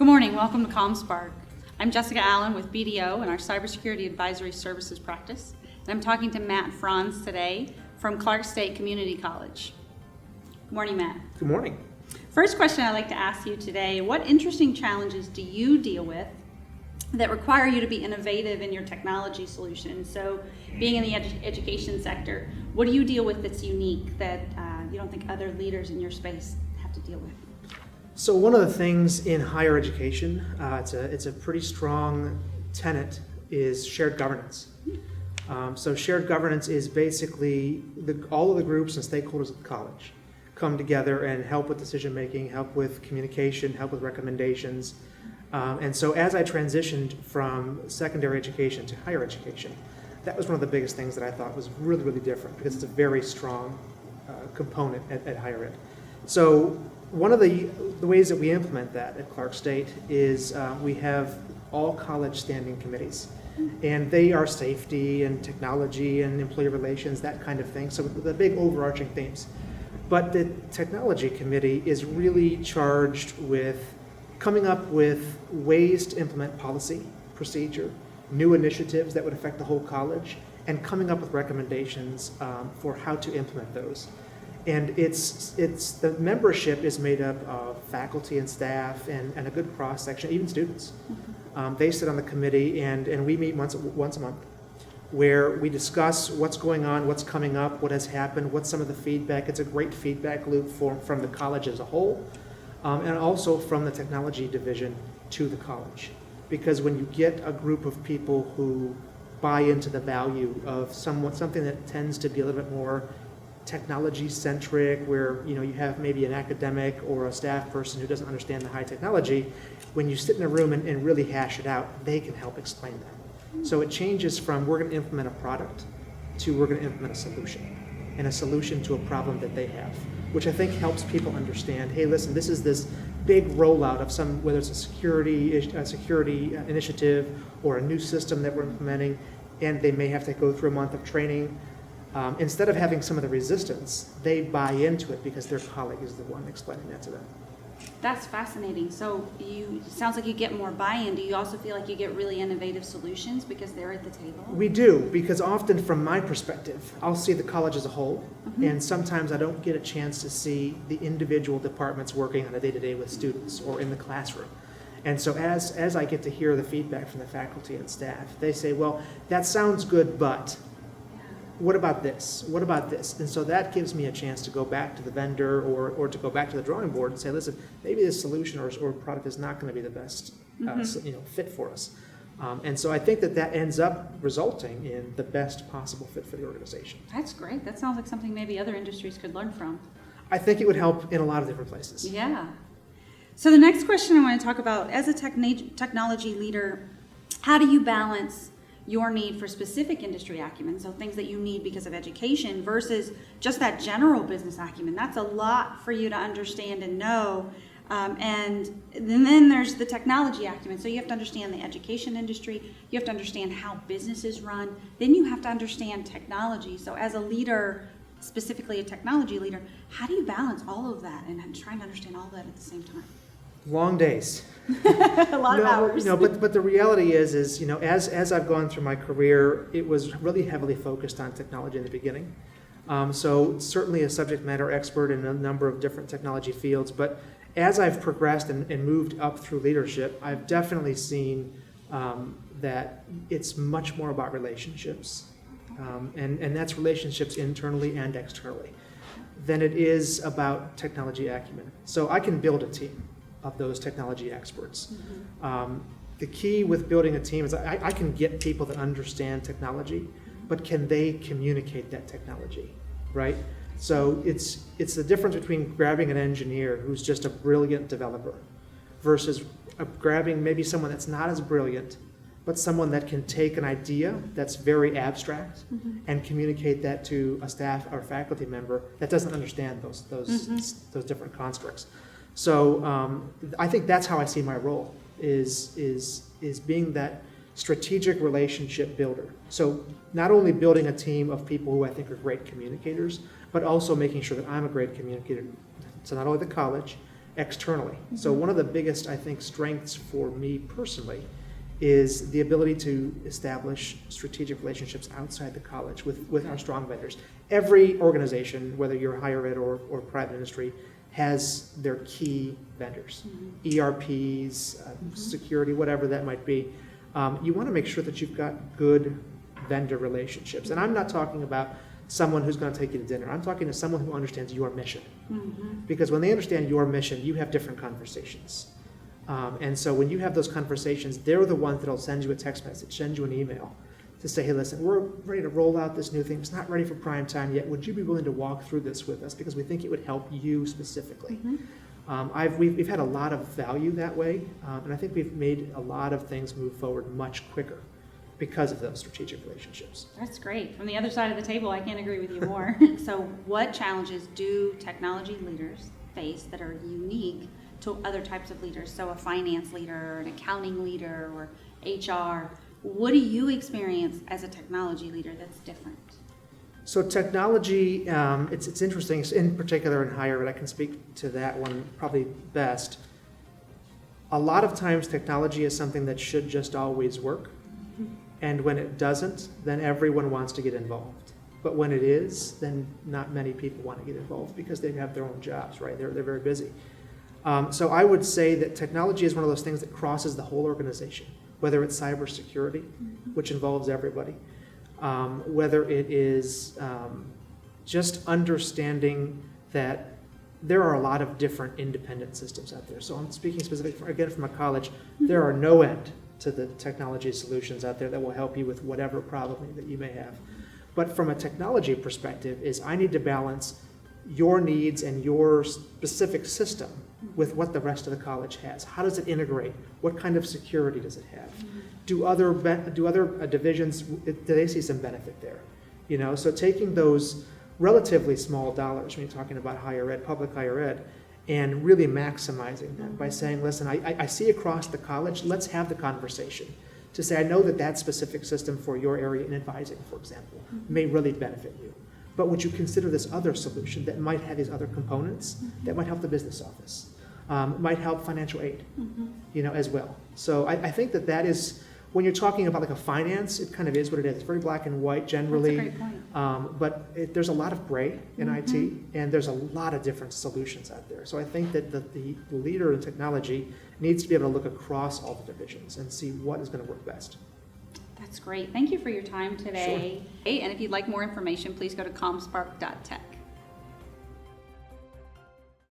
Good morning, welcome to ComSpark. I'm Jessica Allen with BDO in our Cybersecurity Advisory Services practice. And I'm talking to Matt Franz today from Clark State Community College. Good morning, Matt. Good morning. First question I'd like to ask you today, what interesting challenges do you deal with that require you to be innovative in your technology solutions? So being in the education sector, what do you deal with that's unique that you don't think other leaders in your space have to deal with? So one of the things in higher education, it's a pretty strong tenet, is shared governance. So shared governance is basically all of the groups and stakeholders of the college come together and help with decision making, help with communication, help with recommendations. And so as I transitioned from secondary education to higher education, that was one of the biggest things that I thought was really, really different because it's a very strong component at higher ed. So one of the ways that we implement that at Clark State is we have all college standing committees. And they are safety and technology and employee relations, that kind of thing. So the big overarching themes. But the technology committee is really charged with coming up with ways to implement policy, procedure, new initiatives that would affect the whole college, and coming up with recommendations for how to implement those. And it's the membership is made up of faculty and staff and a good cross section, even students. They sit on the committee and we meet once a month, where we discuss what's going on, what's coming up, what has happened, what's some of the feedback. It's a great feedback loop from the college as a whole, and also from the technology division to the college. Because when you get a group of people who buy into the value of something that tends to be a little bit more technology-centric, where you have maybe an academic or a staff person who doesn't understand the high technology, when you sit in a room and really hash it out, they can help explain that. So it changes from we're going to implement a product to we're going to implement a solution, and a solution to a problem that they have, which I think helps people understand, hey, listen, this is this big rollout of whether it's a security initiative or a new system that we're implementing, and they may have to go through a month of training. Instead of having some of the resistance, they buy into it because their colleague is the one explaining that to them. That's fascinating. So it sounds like you get more buy-in. Do you also feel like you get really innovative solutions because they're at the table? We do, because often from my perspective, I'll see the college as a whole, and sometimes I don't get a chance to see the individual departments working on a day-to-day with students or in the classroom. And so as I get to hear the feedback from the faculty and staff, they say, well, that sounds good, but what about this? What about this? And so that gives me a chance to go back to the vendor or to go back to the drawing board and say, listen, maybe this solution or product is not going to be the best fit for us. And so I think that ends up resulting in the best possible fit for the organization. That's great. That sounds like something maybe other industries could learn from. I think it would help in a lot of different places. Yeah. So the next question I want to talk about, as a technology leader, how do you balance your need for specific industry acumen, so things that you need because of education, versus just that general business acumen? That's a lot for you to understand and know. And then there's the technology acumen. So you have to understand the education industry. You have to understand how businesses run. Then you have to understand technology. So as a leader, specifically a technology leader, how do you balance all of that and trying to understand all of that at the same time? Long days. A lot of hours. But the reality is as I've gone through my career, it was really heavily focused on technology in the beginning. So certainly a subject matter expert in a number of different technology fields. But as I've progressed and moved up through leadership, I've definitely seen that it's much more about relationships, and that's relationships internally and externally, than it is about technology acumen. So I can build a team of those technology experts. The key with building a team is I can get people that understand technology, but can they communicate that technology, right? So it's the difference between grabbing an engineer who's just a brilliant developer versus grabbing maybe someone that's not as brilliant, but someone that can take an idea that's very abstract and communicate that to a staff or faculty member that doesn't understand those different constructs. So I think that's how I see my role is being that strategic relationship builder. So not only building a team of people who I think are great communicators, but also making sure that I'm a great communicator to not only the college externally. So one of the biggest, I think, strengths for me personally is the ability to establish strategic relationships outside the college with our strong vendors. Every organization, whether you're higher ed or private industry, has their key vendors, ERPs, security, whatever that might be. You want to make sure that you've got good vendor relationships. And I'm not talking about someone who's going to take you to dinner. I'm talking to someone who understands your mission. Because when they understand your mission, you have different conversations. And so when you have those conversations, they're the ones that'll send you a text message, send you an email to say, hey, listen, we're ready to roll out this new thing. It's not ready for prime time yet. Would you be willing to walk through this with us? Because we think it would help you specifically. We've had a lot of value that way, and I think we've made a lot of things move forward much quicker because of those strategic relationships. That's great. From the other side of the table, I can't agree with you more. So what challenges do technology leaders face that are unique to other types of leaders? So a finance leader, an accounting leader, or HR. What do you experience as a technology leader that's different? So technology, it's interesting, in particular in higher ed, I can speak to that one probably best. A lot of times technology is something that should just always work. And when it doesn't, then everyone wants to get involved. But when it is, then not many people want to get involved because they have their own jobs, right? They're very busy. So I would say that technology is one of those things that crosses the whole organization, whether it's cybersecurity, which involves everybody, whether it is just understanding that there are a lot of different independent systems out there. So I'm speaking specifically, again, from a college, there are no end to the technology solutions out there that will help you with whatever problem that you may have. But from a technology perspective is I need to balance your needs and your specific system with what the rest of the college has. How does it integrate? What kind of security does it have? Do other divisions, do they see some benefit there? You know, so taking those relatively small dollars when you're talking about higher ed, public higher ed, and really maximizing them by saying, listen, I see across the college, let's have the conversation to say, I know that specific system for your area in advising, for example, may really benefit you. But would you consider this other solution that might have these other components that might help the business office, might help financial aid, you know, as well. So I think that is, when you're talking about like a finance, it kind of is what it is. It's very black and white generally. That's a great point. But there's a lot of gray in IT, and there's a lot of different solutions out there. So I think that the leader in technology needs to be able to look across all the divisions and see what is going to work best. That's great. Thank you for your time today. Sure. And if you'd like more information, please go to ComSpark.tech.